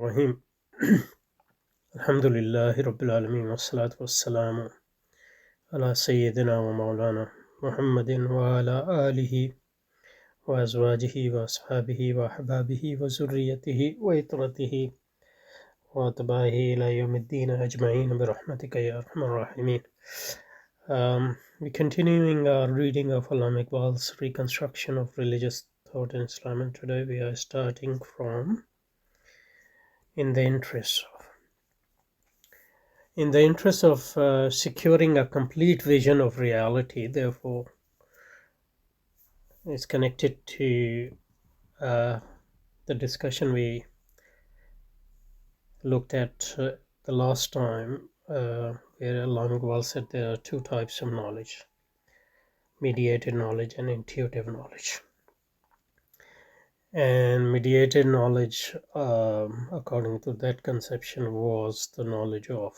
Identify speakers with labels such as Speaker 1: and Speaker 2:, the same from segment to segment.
Speaker 1: Rahim. Alhamdulillahi Rabbil Alameen wassalatu wassalamu ala Sayyidina wa Maulana Muhammadin wa ala alihi wa azwajihi wa ashabihi wa ahbabihi wa zurriyatihi wa itratihi wa atba'ihi ila yawmiddin ajma'in bi rahmatika ya arhamar rahimin. We're continuing our reading of Allama Iqbal's Reconstruction of Religious Thought in Islam, and today we are starting from in the interest of securing a complete vision of reality. Therefore, it's connected to the discussion we looked at the last time, where Allama Iqbal said there are two types of knowledge: mediated knowledge and intuitive knowledge. And mediated knowledge, according to that conception, was the knowledge of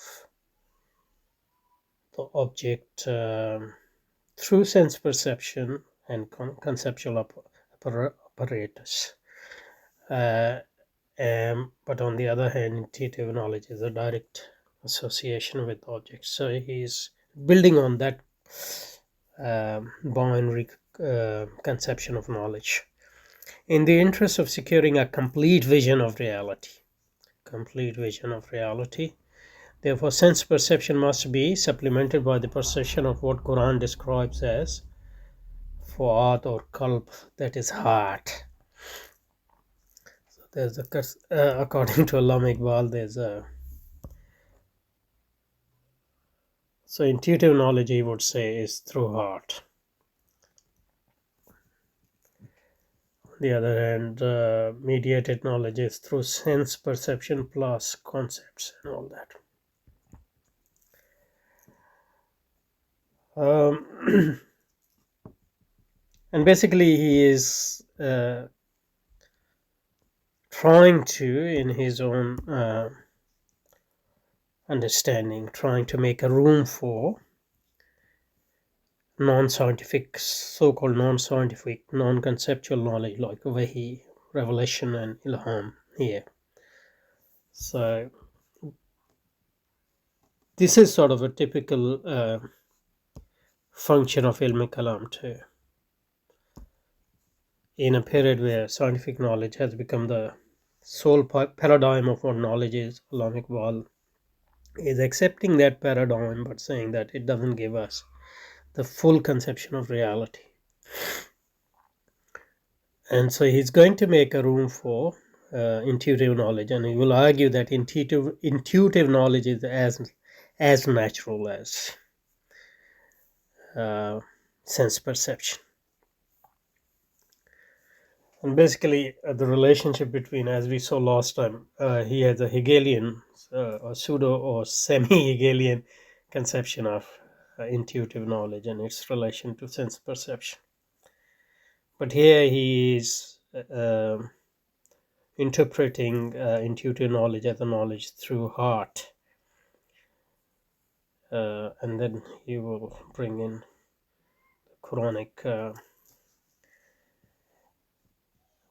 Speaker 1: the object through sense perception and conceptual apparatus. But on the other hand, intuitive knowledge is a direct association with objects. So he's building on that binary conception of knowledge. In the interest of securing a complete vision of reality, therefore sense perception must be supplemented by the perception of what Quran describes as fu'ad or qalb, that is heart. So there's according to Allama Iqbal, there's a so intuitive knowledge, he would say, is through heart. On the other hand, mediated knowledge is through sense perception plus concepts and all that. And basically he is trying to, in his own understanding, trying to make a room for non-scientific, so-called non-scientific, non-conceptual knowledge like wahi, revelation and ilham here. So this is sort of a typical function of ilm kalam too. In a period where scientific knowledge has become the sole paradigm of what knowledge is, Allama Iqbal is accepting that paradigm but saying that it doesn't give us the full conception of reality. And so he's going to make a room for intuitive knowledge, and he will argue that intuitive knowledge is as natural as sense perception. And basically, the relationship between, as we saw last time, he has a Hegelian, a pseudo or semi-Hegelian conception of intuitive knowledge and its relation to sense perception. But here he is interpreting intuitive knowledge as a knowledge through heart. And then he will bring in the Quranic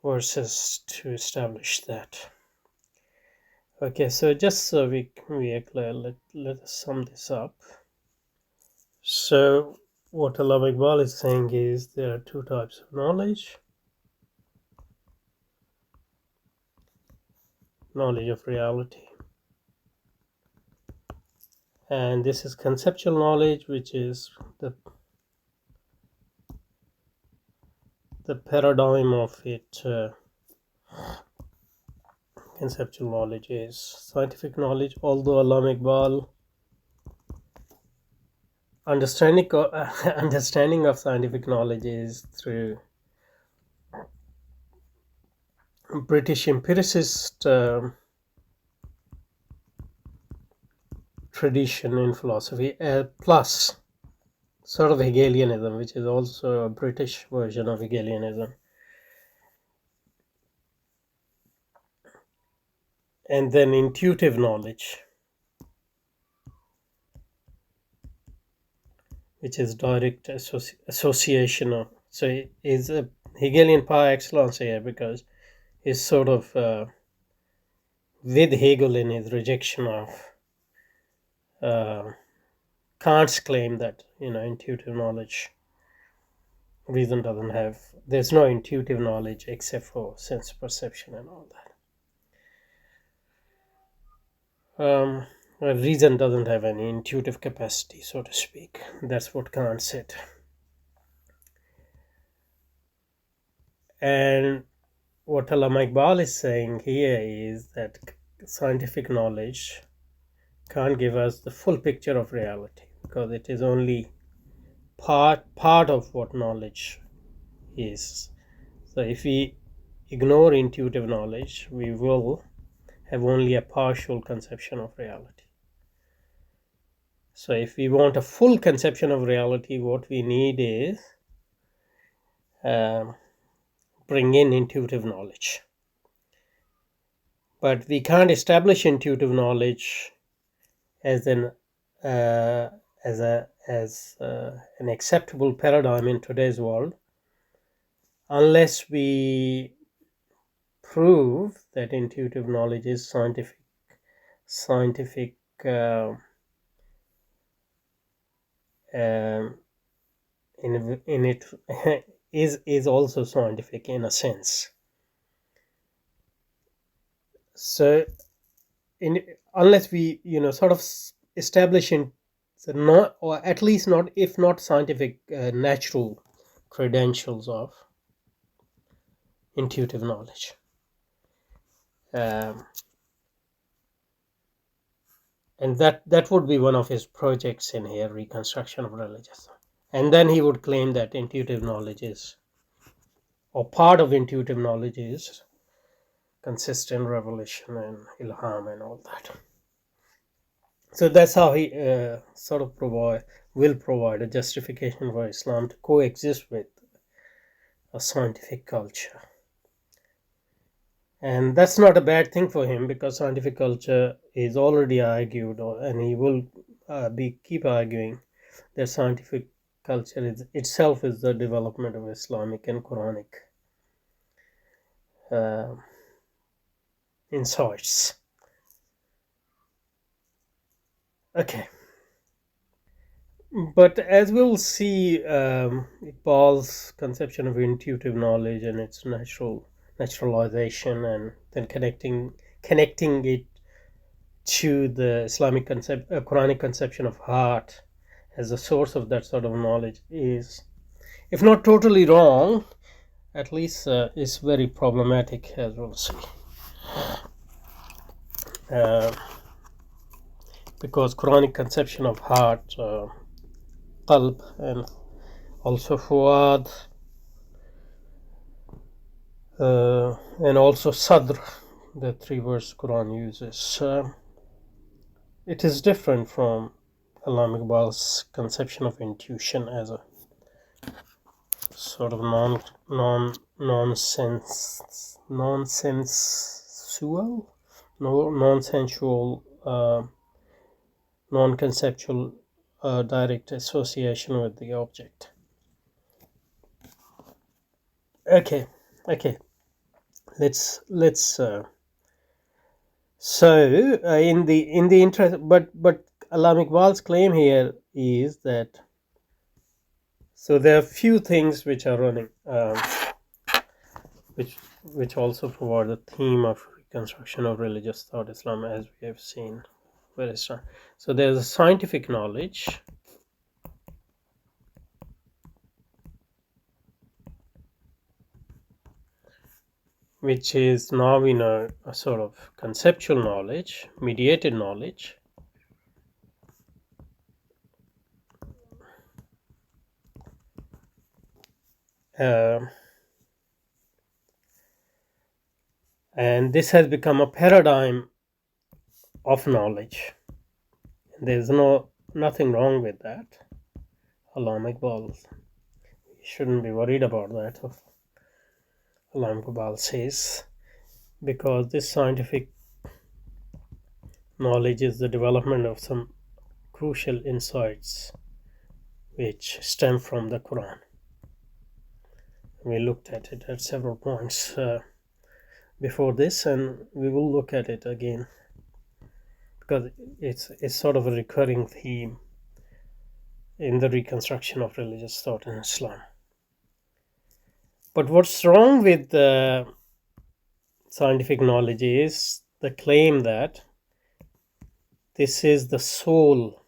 Speaker 1: verses to establish that. Okay, so just so we are clear, let us sum this up. So what Allama Iqbal is saying is there are two types of knowledge: knowledge of reality, and this is conceptual knowledge, which is the paradigm of it. Conceptual knowledge is scientific knowledge, although Allama Iqbal understanding of scientific knowledge is through British empiricist tradition in philosophy, plus sort of Hegelianism, which is also a British version of Hegelianism. And then intuitive knowledge, which is direct association of, so it is a Hegelian par excellence here, because it's sort of with Hegel in his rejection of Kant's claim that intuitive knowledge, reason doesn't have, there's no intuitive knowledge except for sense perception and all that. Reason doesn't have any intuitive capacity, so to speak. That's what Kant said. And what Allama Iqbal is saying here is that scientific knowledge can't give us the full picture of reality, because it is only part of what knowledge is. So if we ignore intuitive knowledge, we will have only a partial conception of reality. So if we want a full conception of reality, what we need is bring in intuitive knowledge. But we can't establish intuitive knowledge as an acceptable paradigm in today's world unless we prove that intuitive knowledge is scientific in it is also scientific in a sense. So unless we sort of establish not, or at least not, if not scientific, natural credentials of intuitive knowledge, and that would be one of his projects in here, Reconstruction of Religious. And then he would claim that intuitive knowledge is, or part of intuitive knowledge is, consistent revelation and ilham and all that. So that's how he sort of will provide a justification for Islam to coexist with a scientific culture. And that's not a bad thing for him, because scientific culture is already argued, and he will keep arguing that scientific culture itself is the development of Islamic and Quranic insights. Okay. But as we'll see, Iqbal's conception of intuitive knowledge and its naturalization, and then connecting it to the Islamic Quranic conception of heart as a source of that sort of knowledge is, if not totally wrong, at least is very problematic, as we'll see. Because Quranic conception of heart, qalb, and also fuad, and also sadr, the 3 words Quran uses, it is different from Allama Iqbal's conception of intuition as a sort of nonsensual, non-conceptual direct association with the object. Okay. Let's in the interest, but Allama Iqbal's claim here is that, so there are few things which are running, which also provide the theme of reconstruction of religious thought Islam, as we have seen very strong. So there's a scientific knowledge, which is now in a sort of conceptual knowledge, mediated knowledge, and this has become a paradigm of knowledge. There's nothing wrong with that. Allama Iqbal, you shouldn't be worried about that, Allama Iqbal says, because this scientific knowledge is the development of some crucial insights which stem from the Quran. We looked at it at several points. before this, and we will look at it again because it's sort of a recurring theme in the reconstruction of religious thought in Islam. But what's wrong with the scientific knowledge is the claim that this is the sole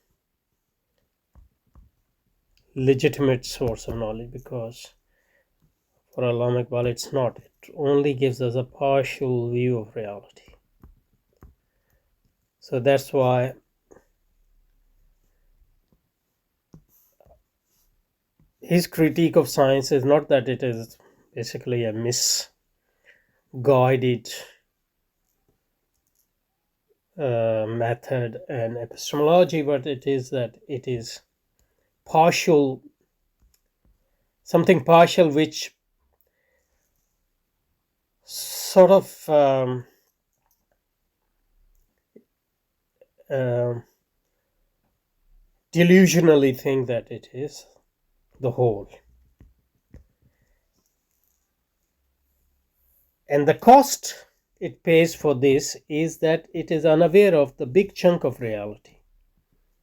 Speaker 1: legitimate source of knowledge, because for Allama Iqbal it's not. It only gives us a partial view of reality. So that's why his critique of science is not that it is basically a misguided method and epistemology, but it is that it is partial, something partial which sort of delusionally think that it is the whole. And the cost it pays for this is that it is unaware of the big chunk of reality,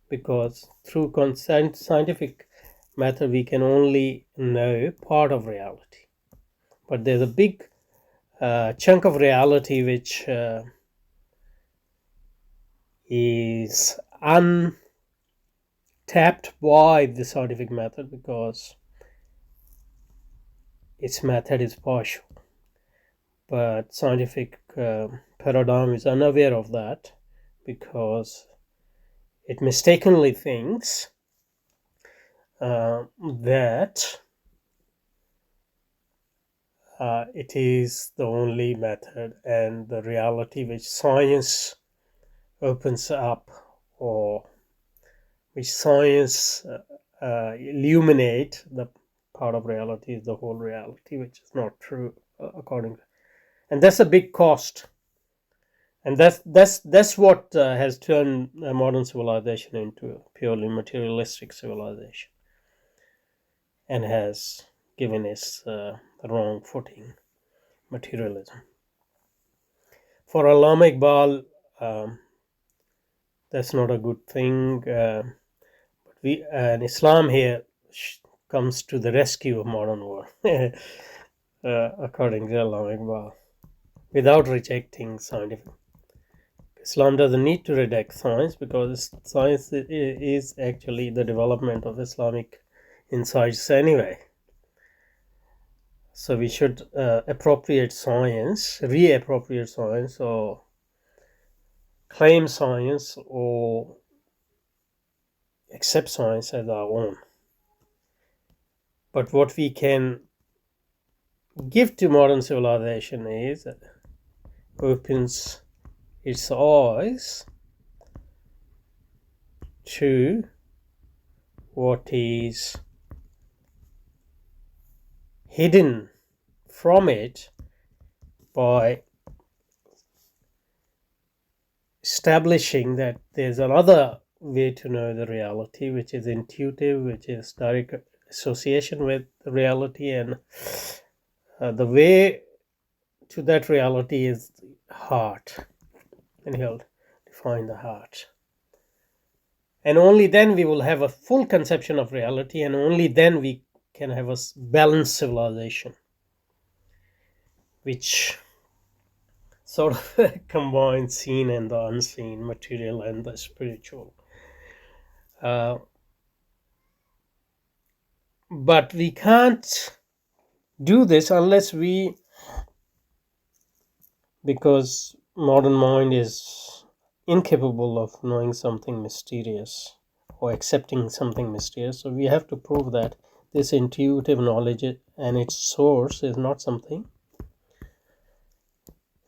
Speaker 1: because through scientific method we can only know part of reality, but there's a big chunk of reality which is untapped by the scientific method, because its method is partial. But scientific paradigm is unaware of that, because it mistakenly thinks that it is the only method and the reality which science opens up, or which science illuminate the part of reality is the whole reality, which is not true according to. And that's a big cost, and that's what has turned modern civilization into a purely materialistic civilization, and has given us the wrong footing, materialism. For Allama Iqbal, that's not a good thing. But Islam here comes to the rescue of modern world, according to Allama Iqbal, without rejecting scientific. Islam doesn't need to reject science, because science is actually the development of Islamic insights anyway. So we should reappropriate science, or claim science, or accept science as our own. But what we can give to modern civilization is opens its eyes to what is hidden from it by establishing that there's another way to know the reality, which is intuitive, which is direct association with the reality, and the way to that reality is the heart, and he'll define the heart. And only then we will have a full conception of reality, and only then we can have a balanced civilization, which sort of combines seen and the unseen, material and the spiritual. But we can't do this unless because modern mind is incapable of knowing something mysterious or accepting something mysterious. So we have to prove that this intuitive knowledge and its source is not something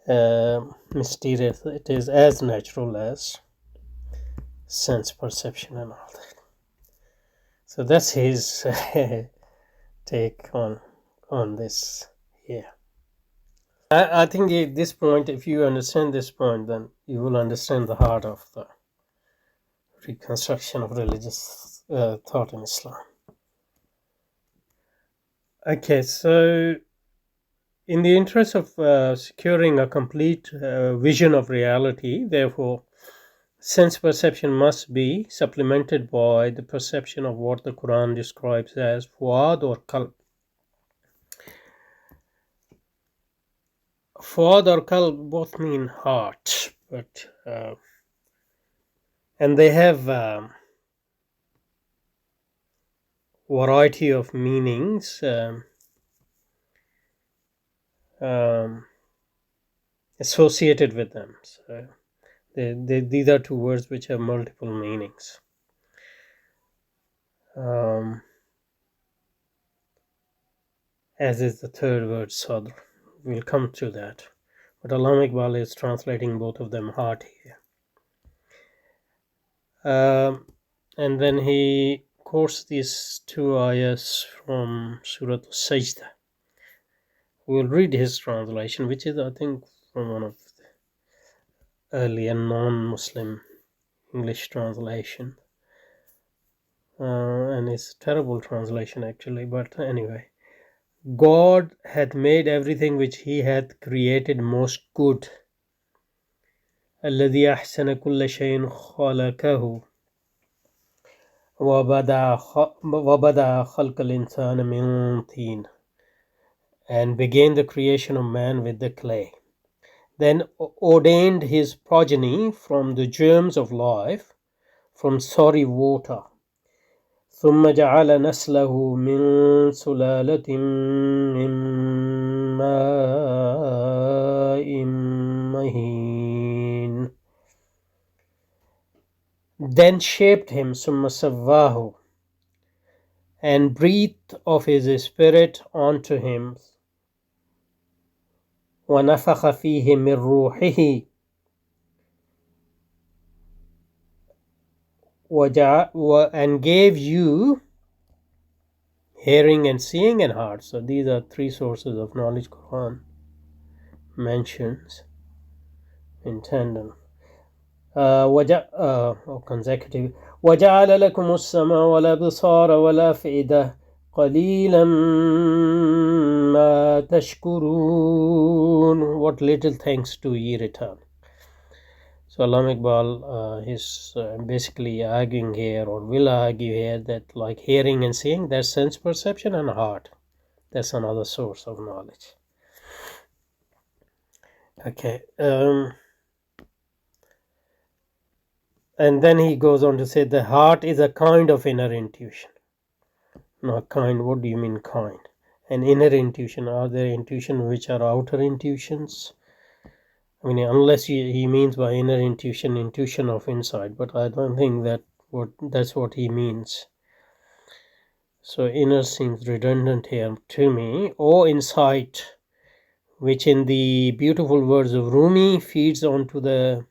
Speaker 1: mysterious. It is as natural as sense perception and all that. So that's his take on this here. I think at this point, if you understand this point, then you will understand the heart of the reconstruction of religious thought in Islam. Okay, so In the interest of securing a complete vision of reality, therefore, sense perception must be supplemented by the perception of what the Quran describes as fuad or qalb. Fuad or qalb both mean heart, but and they have variety of meanings associated with them. So these are two words which have multiple meanings. As is the third word, sadr. We'll come to that. But Allama Iqbal is translating both of them heart here. And then he quotes these two ayahs from Surah Sajda. We'll read his translation, which is, I think, from one of the earlier non-Muslim English translation. And it's a terrible translation, actually, but anyway. God hath made everything which he hath created most good. الذي أحسن كل شيء خلقه وبدأ خلق الإنسان من طين, and began the creation of man with the clay, then ordained his progeny from the germs of life, from sorry water. ثم جعل نسله من سلالة من ماء مهين, then shaped him ثم سواه, and breathed of his spirit unto him. وَنَفَخَ فِيهِ مِنْ رُوحِهِ, and gave you hearing and seeing and heart. So these are three sources of knowledge Quran mentions in tandem. Or consecutive. وَجَعَلَ لَكُمُ السَّمْعَ وَالْأَبْصَارَ وَالْأَفْئِدَةَ قَلِيلًا مَا تَشْكُرُونَ. What little thanks do ye return? So Allama Iqbal is basically arguing here, or will argue here, that like hearing and seeing, there's sense perception, and heart, that's another source of knowledge. Okay. And then he goes on to say the heart is a kind of inner intuition. Not kind, what do you mean kind? An inner intuition, are there intuitions which are outer intuitions? I mean, unless he means by inner intuition, intuition of insight, but I don't think that's what he means. So inner seems redundant here to me. Or insight, which in the beautiful words of Rumi feeds on the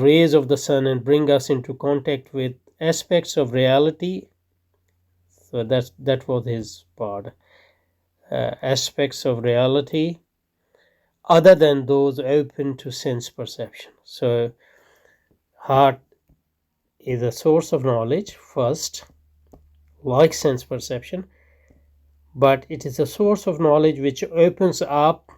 Speaker 1: rays of the sun and bring us into contact with aspects of reality. So that was his part. Aspects of reality other than those open to sense perception. So heart is a source of knowledge first, like sense perception, but it is a source of knowledge which opens up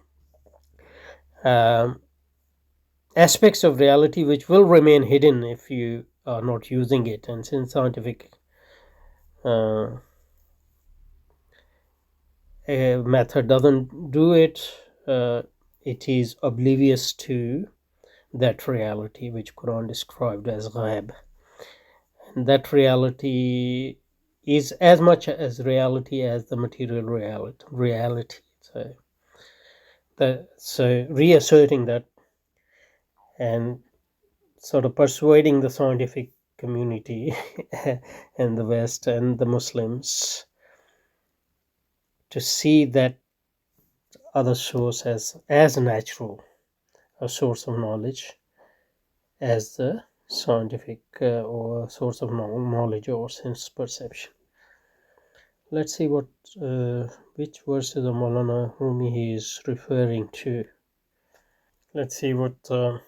Speaker 1: aspects of reality which will remain hidden if you are not using it. And since scientific method doesn't do it, it is oblivious to that reality which Quran described as ghaib. And that reality is as much as reality as the material reality. So reasserting that and sort of persuading the scientific community and the West and the Muslims to see that other source as natural a source of knowledge as the scientific or source of knowledge or sense perception. Let's see what which verses of Maulana Rumi he is referring to. Let's see what the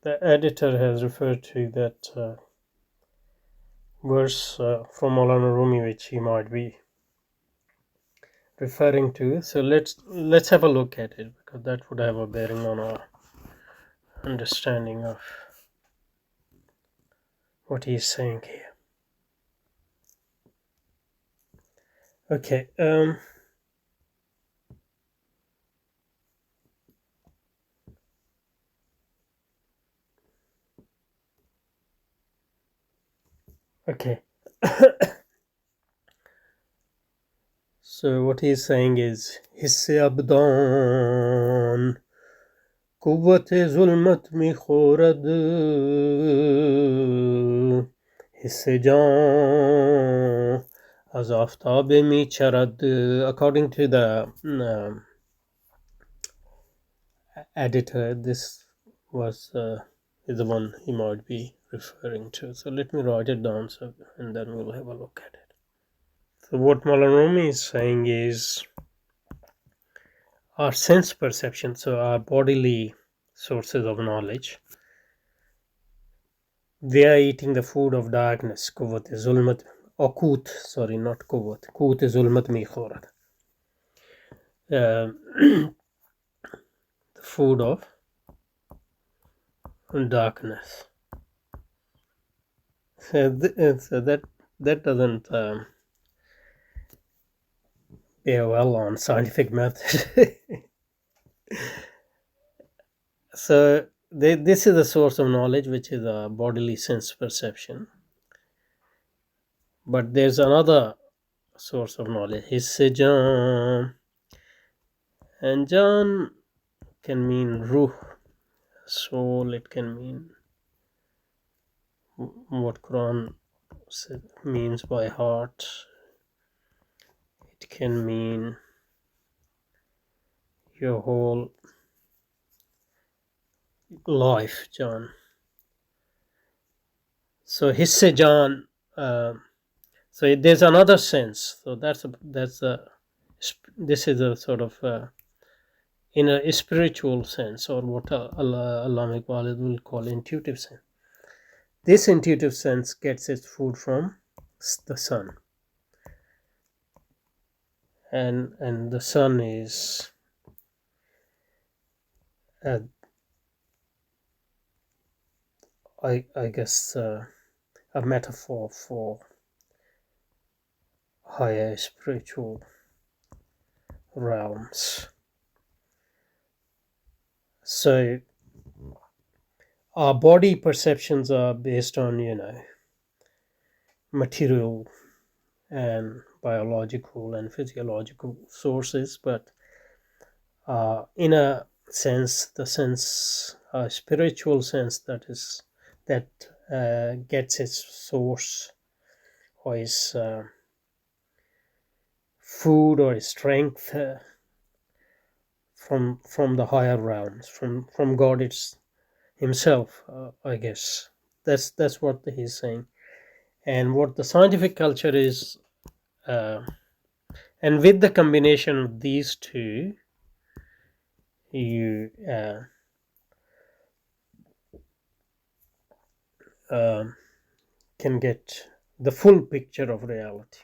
Speaker 1: editor has referred to, that verse from Maulana Rumi, which he might be referring to. So let's have a look at it, because that would have a bearing on our understanding of what he's saying here. Okay. Okay. So what he's saying is hisse abdan قوت ظلمت میخورد حس جان از آفتاب میچرد. According to the editor, this was is the one he might be referring to. So let me write it down, and then we'll have a look at it. So what Malarumi is saying is our sense perception, so our bodily sources of knowledge, they are eating the food of darkness. Kuvat zulmat, or kut, sorry, not kuvat. Kut zulmat mikhorat. The food of darkness. So that doesn't bear well on scientific method. So this is a source of knowledge, which is a bodily sense perception. But there's another source of knowledge. Hisse Jan. And Jan can mean ruh, soul. It can mean what Quran means by heart. It can mean your whole life, Jan. So hisse Jan. So there's another sense. So this is a sort of in a spiritual sense, or what Allah Iqbal will call intuitive sense. This intuitive sense gets its food from the sun, and the sun is I guess a metaphor for higher spiritual realms. So our body perceptions are based on, material and biological and physiological sources, but in a sense, the sense, spiritual sense, that gets its source or its food or its strength from the higher realms, from God himself, I guess. That's what he's saying. And what the scientific culture is, and with the combination of these two, you can get the full picture of reality.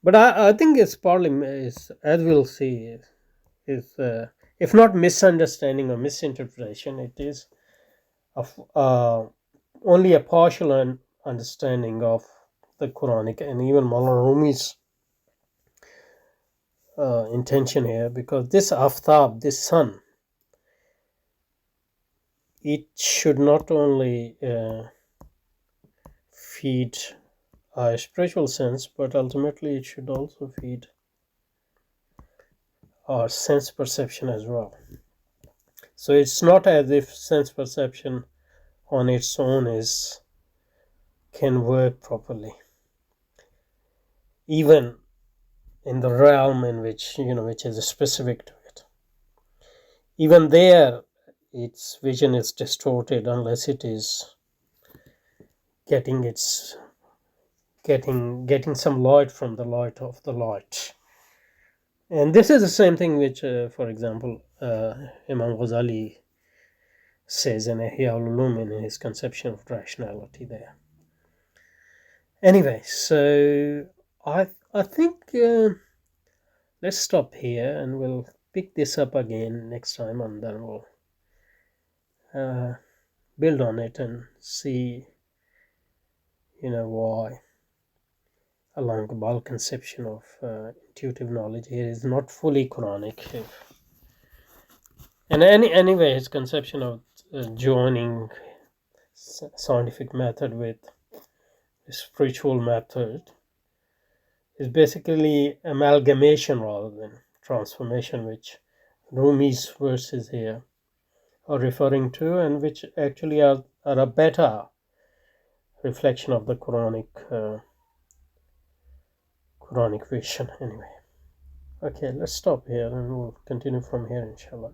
Speaker 1: But I think it's partly, as we'll see, is if not misunderstanding or misinterpretation, it is only a partial understanding of the Quranic and even Maulana Rumi's intention here, because this aftab, this sun, it should not only feed our spiritual sense, but ultimately it should also feed our sense perception as well. So it's not as if sense perception on its own can work properly, even in the realm in which which is specific to it. Even there, its vision is distorted unless it is getting some light from the light of the light. And this is the same thing which, for example, Imam Ghazali says in Ihya al-Ulum, in his conception of rationality there. Anyway, so I think let's stop here and we'll pick this up again next time, and then we'll build on it and see, why Al-Anqbal conception of intuitive knowledge here is not fully Quranic. And anyway, his conception of joining scientific method with spiritual method is basically amalgamation rather than transformation, which Rumi's verses here are referring to, and which actually are a better reflection of the Quranic vision. Anyway, okay, let's stop here and we'll continue from here, inshallah.